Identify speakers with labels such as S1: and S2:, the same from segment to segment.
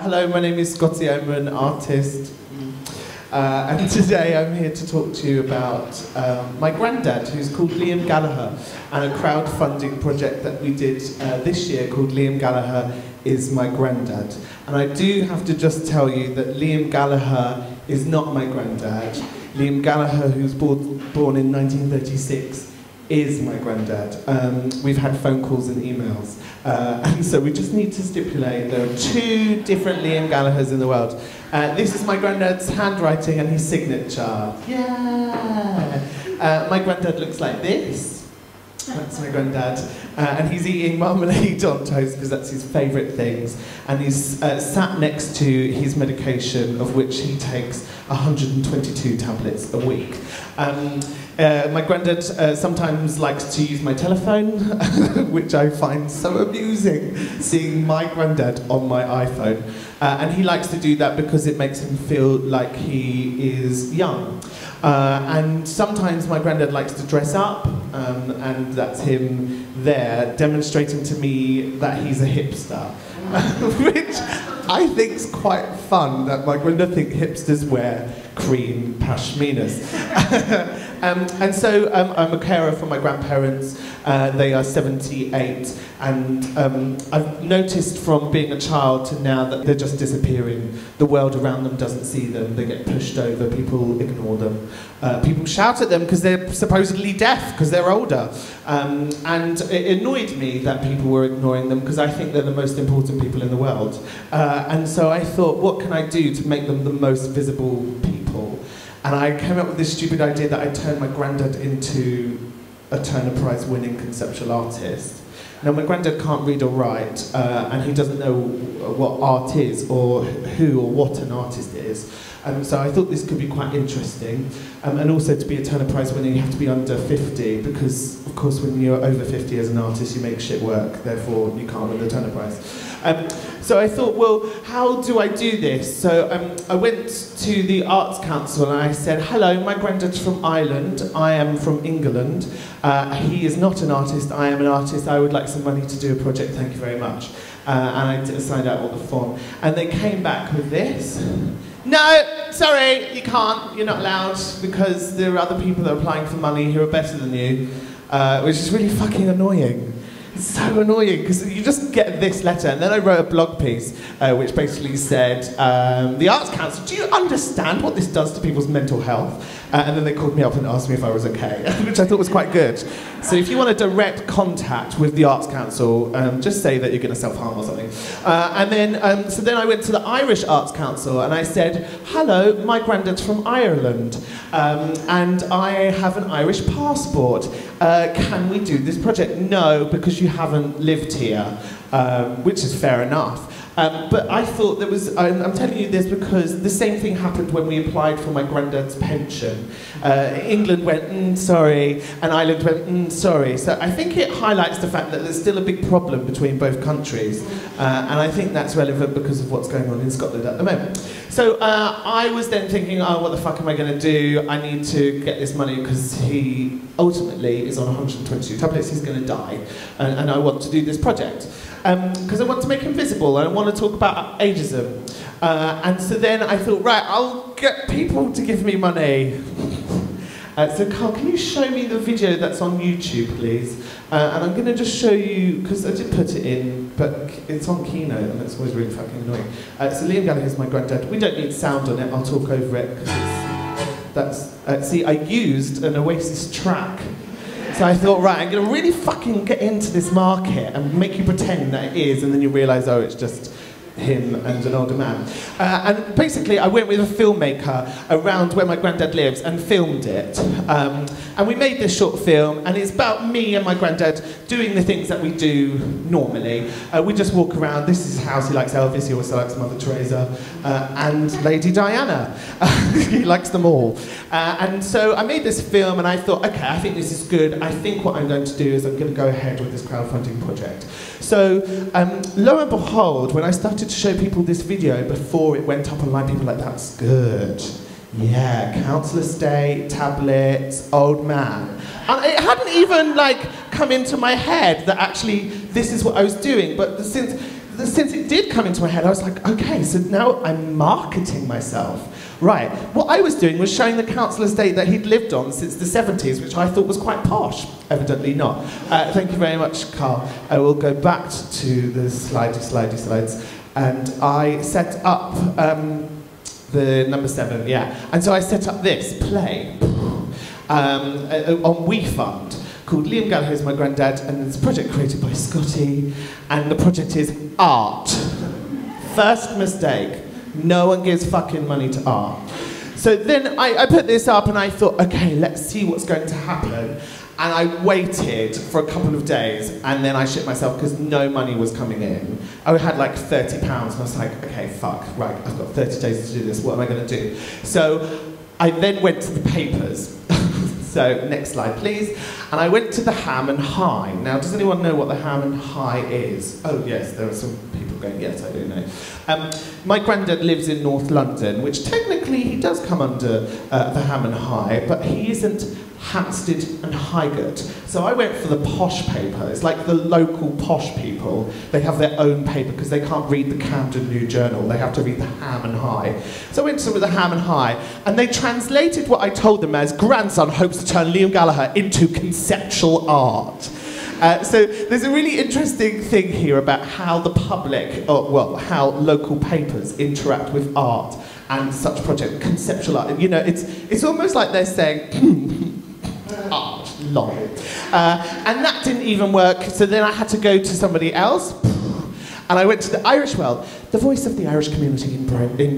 S1: Hello, my name is Scottee. I'm an artist. And today I'm here to talk to you about my granddad, who's called Liam Gallagher, and a crowdfunding project that we did this year called Liam Gallagher is My Grandad. And I do have to just tell you that Liam Gallagher is not my granddad. Liam Gallagher, who's born in 1936, is my granddad. We've had phone calls and emails. And so we just need to stipulate there are two different Liam Gallaghers in the world. This is my granddad's handwriting and his signature. Yeah! My granddad looks like this. That's my granddad. And he's eating marmalade on toast because that's his favourite things. And he's sat next to his medication, of which he takes 122 tablets a week. My granddad sometimes likes to use my telephone, which I find so amusing, seeing my granddad on my iPhone. And he likes to do that because it makes him feel like he is young. And sometimes my granddad likes to dress up, and that's him there, demonstrating to me that he's a hipster. Which I think is quite fun, that my granddad thinks hipsters wear cream pashminas. And so I'm a carer for my grandparents. They are 78, and I've noticed from being a child to now that they're just disappearing. The world around them doesn't see them, they get pushed over, people ignore them. People shout at them because they're supposedly deaf, because they're older. And it annoyed me that people were ignoring them, because I think they're the most important people in the world. And so I thought, what can I do to make them the most visible people? And I came up with this stupid idea that I'd turn my granddad into a Turner Prize winning conceptual artist. Now, my granddad can't read or write, and he doesn't know what art is, or who or what an artist is. So I thought this could be quite interesting. And also, to be a Turner Prize winner, you have to be under 50, because, of course, when you're over 50 as an artist, you make shit work, therefore you can't win the Turner Prize. So I thought, well, how do I do this? So I went to the Arts Council and I said, hello, my granddad's from Ireland, I am from England. He is not an artist, I am an artist, I would like some money to do a project, thank you very much. And I signed out all the form. And they came back with this. No, sorry, you can't, you're not allowed, because there are other people that are applying for money who are better than you, which is really fucking annoying. It's so annoying, because you just get this letter, and then I wrote a blog piece which basically said, the Arts Council, do you understand what this does to people's mental health? And then they called me up and asked me if I was okay, which I thought was quite good. So if you want a direct contact with the Arts Council, just say that you're going to self-harm or something. So then I went to the Irish Arts Council and I said, hello, my granddad's from Ireland, and I have an Irish passport. Can we do this project? No, because you haven't lived here, which is fair enough. But I thought there was, I'm telling you this because the same thing happened when we applied for my granddad's pension. England went, sorry, and Ireland went, sorry. So I think it highlights the fact that there's still a big problem between both countries. And I think that's relevant because of what's going on in Scotland at the moment. So I was then thinking, oh, what the fuck am I going to do? I need to get this money because he ultimately is on 122 tablets, he's going to die. And I want to do this project. Because I want to make him visible and I want to talk about ageism. And so then I thought, right, I'll get people to give me money. So Carl, can you show me the video that's on YouTube, please? And I'm going to just show you, because I did put it in, but it's on Keynote and it's always really fucking annoying. So Liam Gallagher is my granddad. We don't need sound on it, I'll talk over it, because see, I used an Oasis track. So I thought, right, I'm going to really fucking get into this market and make you pretend that it is, and then you realise, oh, it's just him and an older man. And basically, I went with a filmmaker around where my granddad lives and filmed it. And we made this short film, and it's about me and my granddad doing the things that we do normally. We just walk around. This is his house. He likes Elvis. He also likes Mother Teresa and Lady Diana. He likes them all. And so I made this film, and I thought, okay, I think this is good. I think what I'm going to do is I'm going to go ahead with this crowdfunding project. So lo and behold, when I started to show people this video before it went up online, people were like, that's good. Yeah, council estate, tablets, old man. And it hadn't even like come into my head that actually this is what I was doing. But since since it did come into my head, I was like, okay, so now I'm marketing myself. Right, what I was doing was showing the council estate that he'd lived on since the 70s, which I thought was quite posh. Evidently not. Thank you very much, Carl. I will go back to the slides. And I set up the number 7, yeah. And so I set up this play on WeFund called Liam Gallagher is My Grandad, and it's a project created by Scottee, and the project is art. First mistake. No one gives fucking money to art. So then I put this up and I thought, okay, let's see what's going to happen. And I waited for a couple of days and then I shit myself because no money was coming in. I had like £30 and I was like, okay, fuck, right, I've got 30 days to do this, what am I going to do? So I then went to the papers. So next slide, please. And I went to the Ham and High. Now, does anyone know what the Ham and High is? Oh yes, there are some people going, yes, I do know. My granddad lives in North London, which technically he does come under the Ham and High, but he isn't Hampstead and Highgate. So I went for the posh paper. It's like the local posh people. They have their own paper because they can't read the Camden New Journal. They have to read the Ham and High. So I went to the Ham and High, and they translated what I told them as grandson hopes to turn Liam Gallagher into conceptual art. So there's a really interesting thing here about how the public, or well, how local papers interact with art and such project, conceptual art. You know, it's almost like they're saying, art, lol. And that didn't even work, so then I had to go to somebody else, and I went to the Irish World, the voice of the Irish community in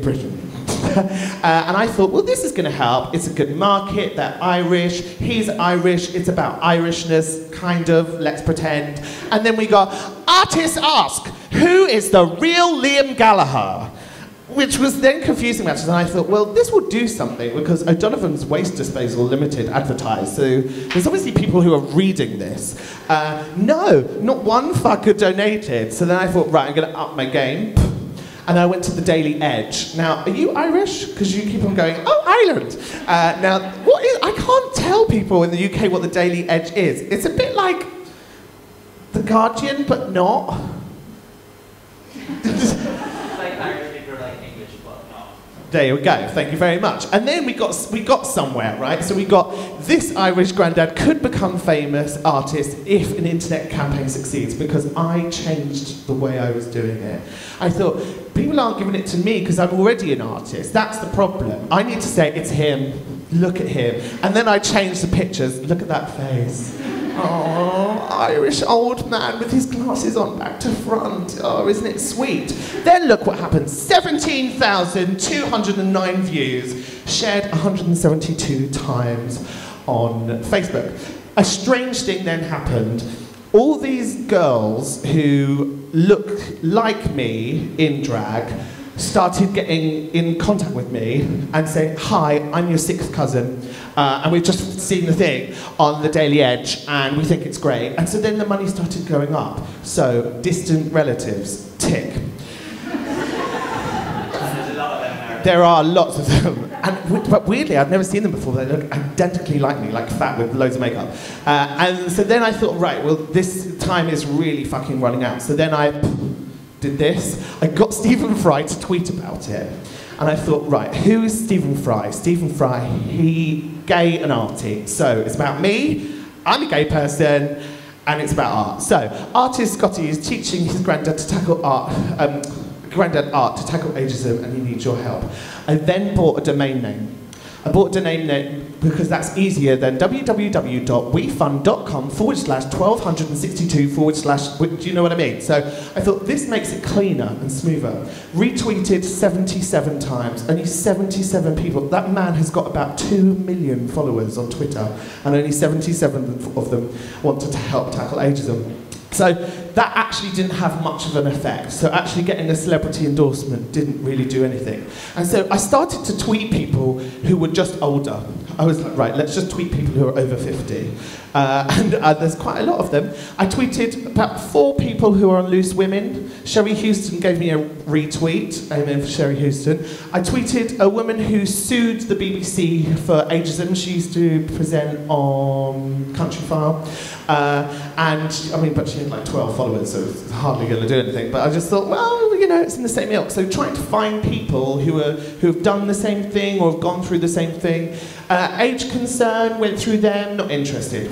S1: Britain. And I thought, well, this is going to help. It's a good market, they're Irish, he's Irish, it's about Irishness, kind of, let's pretend. And then we got, artists ask, who is the real Liam Gallagher? Which was then confusing matters, and I thought, well, this will do something, because O'Donovan's Waste Disposal Limited advertised, so there's obviously people who are reading this. No, not one fucker donated, so then I thought, right, I'm going to up my game. And I went to the Daily Edge. Now, are you Irish? Because you keep on going, oh, Ireland. Now, I can't tell people in the UK what the Daily Edge is. It's a bit like The Guardian, but not. There we go, thank you very much. And then we got somewhere, right? So we got this Irish granddad could become famous artist if an internet campaign succeeds, because I changed the way I was doing it. I thought, people aren't giving it to me because I'm already an artist. That's the problem. I need to say, it's him, look at him. And then I changed the pictures, look at that face. Oh, Irish old man with his glasses on back to front. Oh, isn't it sweet? Then look what happened. 17,209 views, shared 172 times on Facebook. A strange thing then happened. All these girls who look like me in drag started getting in contact with me and saying, hi, I'm your 6th cousin, and we've just seen the thing on the Daily Edge, and we think it's great. And so then the money started going up. So, distant relatives, tick. There are lots of them. But weirdly, I've never seen them before. They look identically like me, like fat with loads of makeup. And so then I thought, right, well, this time is really fucking running out. So then I did this. I got Stephen Fry to tweet about it. And I thought, right, who is Stephen Fry? Stephen Fry, he gay and arty. So it's about me, I'm a gay person, and it's about art. So, artist Scottee is teaching his granddad to tackle art, to tackle ageism, and he needs your help. I then bought a domain name. I bought a domain name because that's easier than www.wefund.com/1262/ do you know what I mean? So I thought this makes it cleaner and smoother. Retweeted 77 times, only 77 people. That man has got about 2 million followers on Twitter, and only 77 of them wanted to help tackle ageism. So that actually didn't have much of an effect. So actually getting a celebrity endorsement didn't really do anything. And so I started to tweet people who were just older. I was like, right, let's just tweet people who are over 50. And there's quite a lot of them. I tweeted about 4 people who are on Loose Women. Sherry Houston gave me a retweet. Amen for Sherry Houston. I tweeted a woman who sued the BBC for ageism. She used to present on Country File. But she had like 12 followers. followers, so it's hardly going to do anything. But I just thought, well, you know, it's in the same ilk. So trying to find people who have done the same thing or have gone through the same thing. Age concern, went through them, not interested.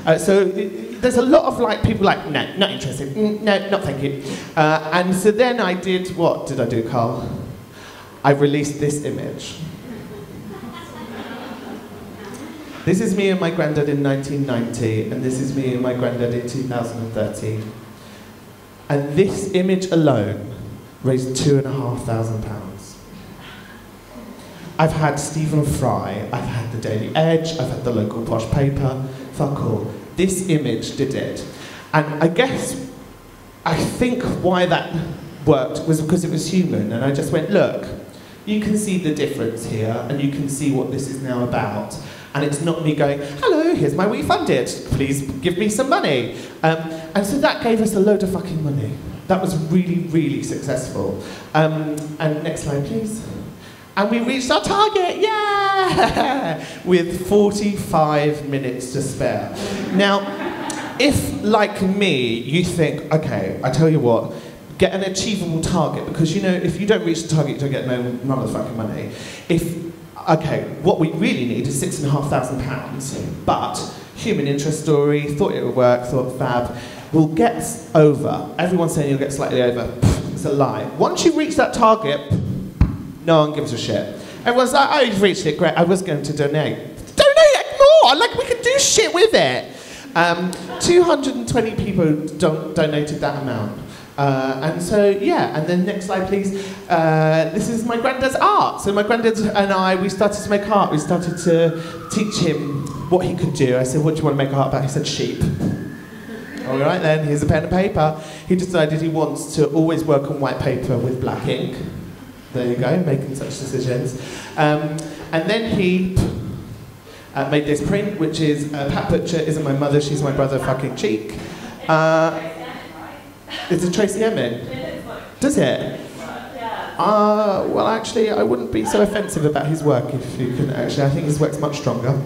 S1: There's a lot of like people like, no, not interested. No, not thank you. And so then I did, what did I do, Carl? I released this image. This is me and my granddad in 1990, and this is me and my granddad in 2013. And this image alone raised £2,500. I've had Stephen Fry, I've had the Daily Edge, I've had the local posh paper, fuck all. This image did it. And I think why that worked was because it was human, and I just went, look, you can see the difference here, and you can see what this is now about. And it's not me going, hello, here's my We Funded, please give me some money. And so that gave us a load of fucking money. That was really, really successful. And next slide, please. And we reached our target, yeah! With 45 minutes to spare. Now, if, like me, you think, okay, I tell you what, get an achievable target, because, you know, if you don't reach the target, you don't get none of the fucking money. Okay, what we really need is £6,500, but human interest story, thought it would work, thought fab, we'll get over. Everyone's saying you'll get slightly over. It's a lie. Once you reach that target, no one gives a shit. Everyone's like, oh, you've reached it, great, I was going to donate. Donate more! Like, we could do shit with it! 220 people donated that amount. And so, yeah, and then next slide, please. This is my granddad's art. So my granddad and I, we started to make art. We started to teach him what he could do. I said, what do you want to make art about? He said, sheep. All right then, here's a pen and paper. He decided he wants to always work on white paper with black ink. There you go, making such decisions. And then he made this print, which is, Pat Butcher isn't my mother, she's my brother, fucking cheek. It's a Tracy Emin. Does it? Well, actually, I wouldn't be so offensive about his work if you can. Actually, I think his work's much stronger.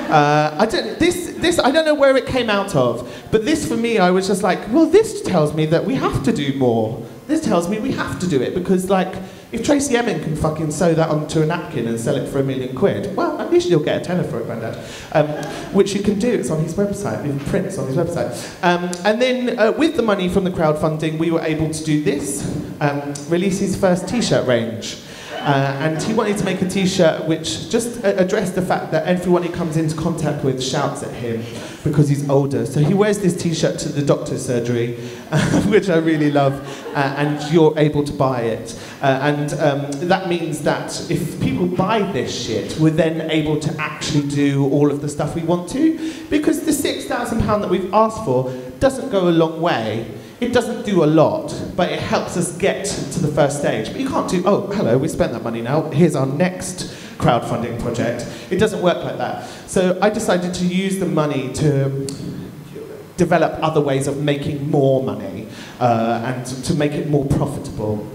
S1: I don't know where it came out of, but this for me, I was just like, well, this tells me that we have to do more. This tells me we have to do it because, like, if Tracy Emin can fucking sew that onto a napkin and sell it for £1 million, well, at least you'll get a tenner for it, Grandad. Which you can do, it's on his website, it prints on his website. And then with the money from the crowdfunding, we were able to do this, release his first t-shirt range. And he wanted to make a t-shirt which just addressed the fact that everyone he comes into contact with shouts at him because he's older. So he wears this t-shirt to the doctor's surgery, which I really love, and you're able to buy it. And that means that if people buy this shit, we're then able to actually do all of the stuff we want to, because the £6,000 that we've asked for doesn't go a long way. It doesn't do a lot, but it helps us get to the first stage. But you can't do, oh, hello, we spent that money now, here's our next crowdfunding project. It doesn't work like that. So I decided to use the money to develop other ways of making more money and to make it more profitable.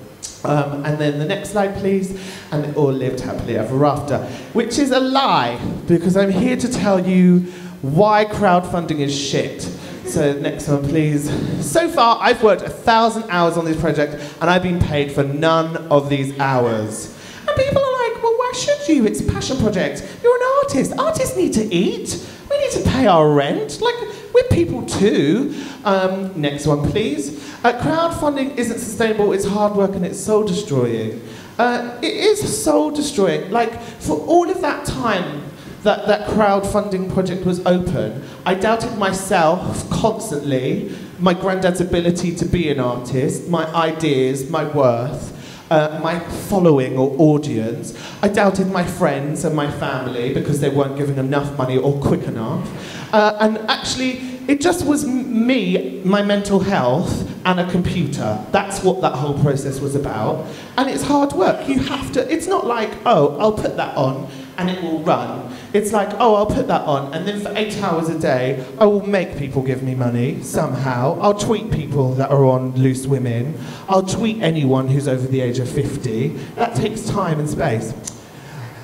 S1: And then the next slide, please. And it all lived happily ever after, which is a lie, because I'm here to tell you why crowdfunding is shit. So next one, please. So far, I've worked 1,000 hours on this project, and I've been paid for none of these hours. And people are like, well, why should you? It's a passion project. You're an artist. Artists need to eat. We need to pay our rent. Like, we're people too. Next one, please. Crowdfunding isn't sustainable. It's hard work and it's soul-destroying. It is soul-destroying. Like, for all of that time that crowdfunding project was open, I doubted myself constantly, my granddad's ability to be an artist, my ideas, my worth, my following or audience. I doubted my friends and my family because they weren't giving enough money or quick enough. And actually, it just was me, my mental health, and a computer. That's what that whole process was about. And it's hard work. You have to, it's not like, oh, I'll put that on and it will run. It's like, oh, I'll put that on, and then for 8 hours a day, I will make people give me money, somehow. I'll tweet people that are on Loose Women. I'll tweet anyone who's over the age of 50. That takes time and space.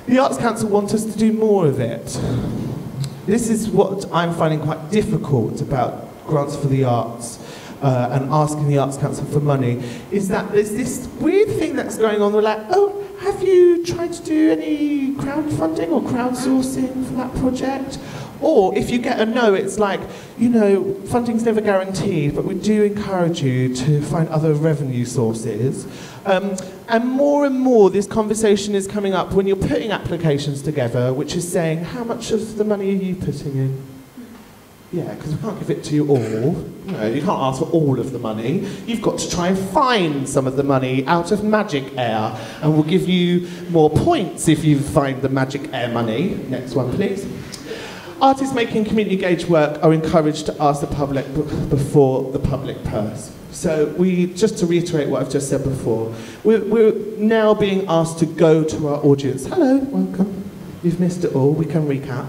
S1: The Arts Council want us to do more of it. This is what I'm finding quite difficult about grants for the arts. and asking the Arts Council for money, is that there's this weird thing that's going on. They're like, oh, have you tried to do any crowdfunding or crowdsourcing for that project? Or if you get a no, it's like, you know, funding's never guaranteed, but we do encourage you to find other revenue sources. And more this conversation is coming up when you're putting applications together, which is saying, how much of the money are you putting in? Yeah, because we can't give it to you all. No, you can't ask for all of the money. You've got to try and find some of the money out of magic air, and we'll give you more points if you find the magic air money. Next one, please. Artists making community engaged work are encouraged to ask the public before the public purse. So just to reiterate what I've just said before, we're now being asked to go to our audience. Hello, welcome. You've missed it all, we can recap.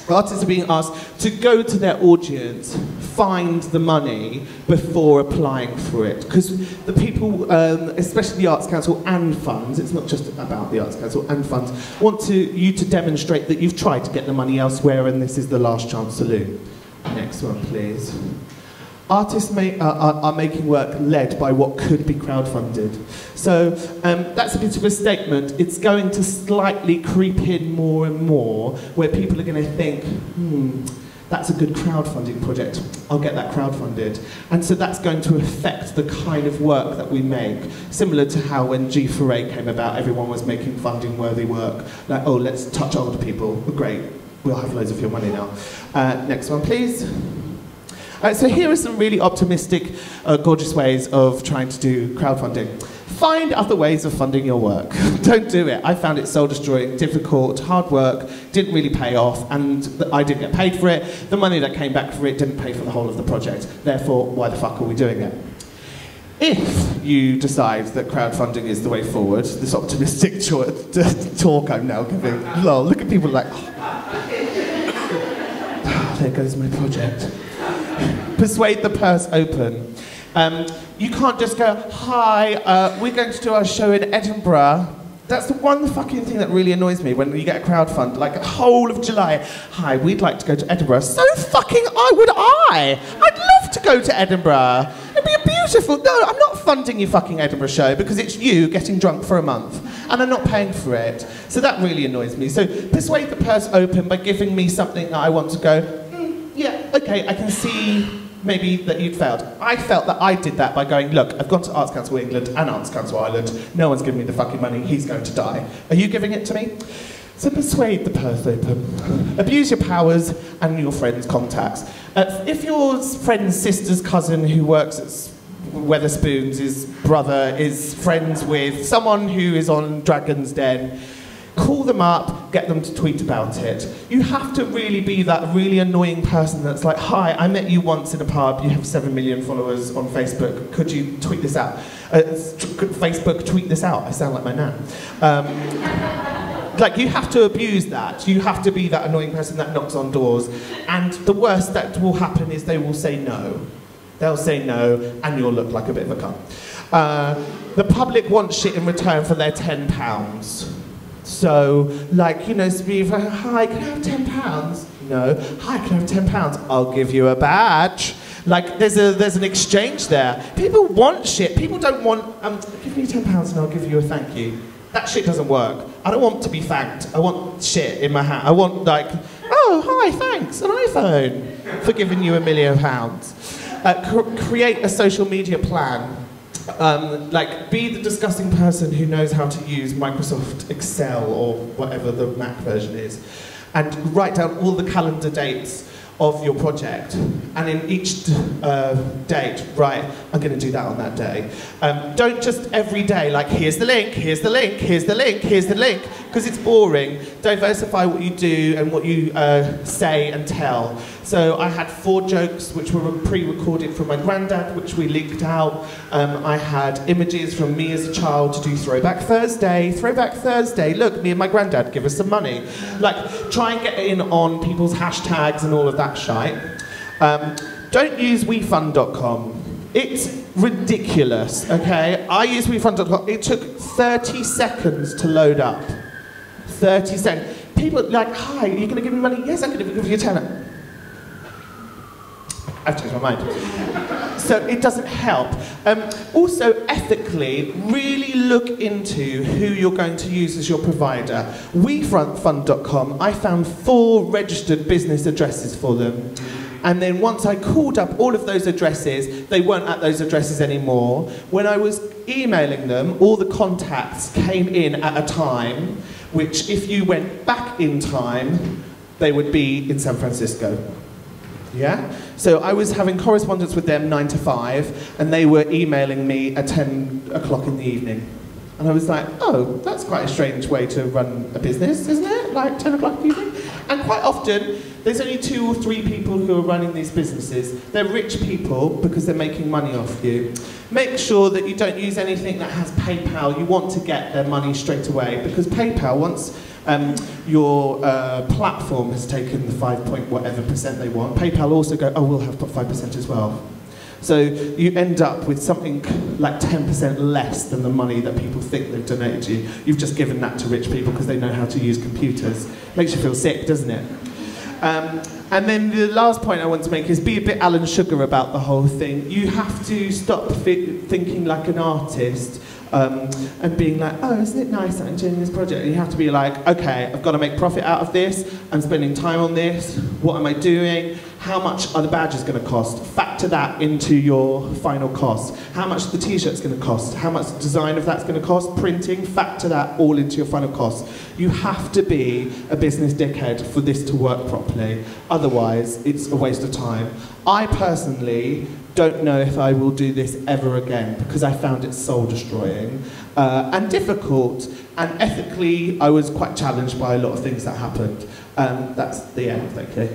S1: Artists are being asked to go to their audience, find the money before applying for it. Because the people, especially the Arts Council and funds, it's not just about the Arts Council and funds, want you to demonstrate that you've tried to get the money elsewhere and this is the last chance saloon. Next one, please. Artists are making work led by what could be crowdfunded. So that's a bit of a statement. It's going to slightly creep in more and more, where people are going to think, that's a good crowdfunding project. I'll get that crowdfunded. And so that's going to affect the kind of work that we make. Similar to how when G4A came about, everyone was making funding-worthy work. Like, oh, let's touch older people. Great, we'll have loads of your money now. Next one, please. So here are some really optimistic, gorgeous ways of trying to do crowdfunding. Find other ways of funding your work. Don't do it. I found it soul-destroying, difficult, hard work, didn't really pay off, and I didn't get paid for it. The money that came back for it didn't pay for the whole of the project. Therefore, why the fuck are we doing it? If you decide that crowdfunding is the way forward, this optimistic talk I'm now giving, lol, look at people like, oh, there goes my project. Persuade the purse open. You can't just go, hi, we're going to do our show in Edinburgh. That's the one fucking thing that really annoys me when you get a crowdfund, like the whole of July. Hi, we'd like to go to Edinburgh. So fucking would I. I'd love to go to Edinburgh. It'd be a beautiful, no, I'm not funding your fucking Edinburgh show because it's you getting drunk for a month and I'm not paying for it. So that really annoys me. So persuade the purse open by giving me something that I want to go, yeah, okay, I can see maybe that you'd failed. I felt that I did that by going, look, I've gone to Arts Council England and Arts Council Ireland, no one's giving me the fucking money, he's going to die. Are you giving it to me? So persuade the purse open. Abuse your powers and your friends' contacts. If your friend's sister's cousin who works at Wetherspoons, his brother, is friends with someone who is on Dragon's Den, call them up, get them to tweet about it. You have to really be that really annoying person that's like, hi, I met you once in a pub, you have 7 million followers on Facebook, could you tweet this out? Could Facebook tweet this out? I sound like my nan. Like, you have to abuse that. You have to be that annoying person that knocks on doors. And the worst that will happen is they will say no. They'll say no, and you'll look like a bit of a cunt. The public wants shit in return for their £10. So, like, you know, hi, can I have £10? No. Hi, can I have £10? I'll give you a badge. Like, there's an exchange there. People want shit. People don't want, give me £10 and I'll give you a thank you. That shit doesn't work. I don't want to be thanked. I want shit in my hand. I want, like, oh, hi, thanks, an iPhone for giving you £1 million. Create a social media plan. Like, be the disgusting person who knows how to use Microsoft Excel or whatever the Mac version is, and write down all the calendar dates of your project, and in each date, right, I'm going to do that on that day. Don't just every day, like, here's the link, here's the link, here's the link, here's the link, because it's boring. Diversify what you do and what you say and tell. So I had 4 jokes which were pre-recorded from My Grandad, which we leaked out. I had images from me as a child to do Throwback Thursday. Throwback Thursday, look, me and my granddad, give us some money. Like, try and get in on people's hashtags and all of that shite. Don't use WeFund.com. It's ridiculous, okay? I use WeFund.com. It took 30 seconds to load up. 30 seconds. People are like, hi, are you going to give me money? Yes, I'm going to give you a tenner. I've changed my mind. So it doesn't help. Also, ethically, really look into who you're going to use as your provider. WeFund.com, I found 4 registered business addresses for them. And then once I called up all of those addresses, they weren't at those addresses anymore. When I was emailing them, all the contacts came in at a time, which if you went back in time, they would be in San Francisco. Yeah? So I was having correspondence with them 9 to 5, and they were emailing me at 10 o'clock in the evening. And I was like, oh, that's quite a strange way to run a business, isn't it? Like 10 o'clock in the evening? And quite often, there's only 2 or 3 people who are running these businesses. They're rich people because they're making money off you. Make sure that you don't use anything that has PayPal. You want to get their money straight away, because PayPal, once your platform has taken the 5 point whatever % they want, PayPal also go, oh, we'll have put 5% as well. So you end up with something like 10% less than the money that people think they've donated you. You've just given that to rich people because they know how to use computers. Makes you feel sick, doesn't it? And then the last point I want to make is be a bit Alan Sugar about the whole thing. You have to stop thinking like an artist and being like, oh, isn't it nice that I'm doing this project? And you have to be like, okay, I've got to make profit out of this. I'm spending time on this. What am I doing? How much are the badges going to cost? Factor that into your final cost. How much the t-shirt's going to cost? How much the design of that's going to cost? Printing, factor that all into your final cost. You have to be a business dickhead for this to work properly. Otherwise, it's a waste of time. I personally don't know if I will do this ever again because I found it soul-destroying and difficult, and ethically I was quite challenged by a lot of things that happened. That's the end, thank you.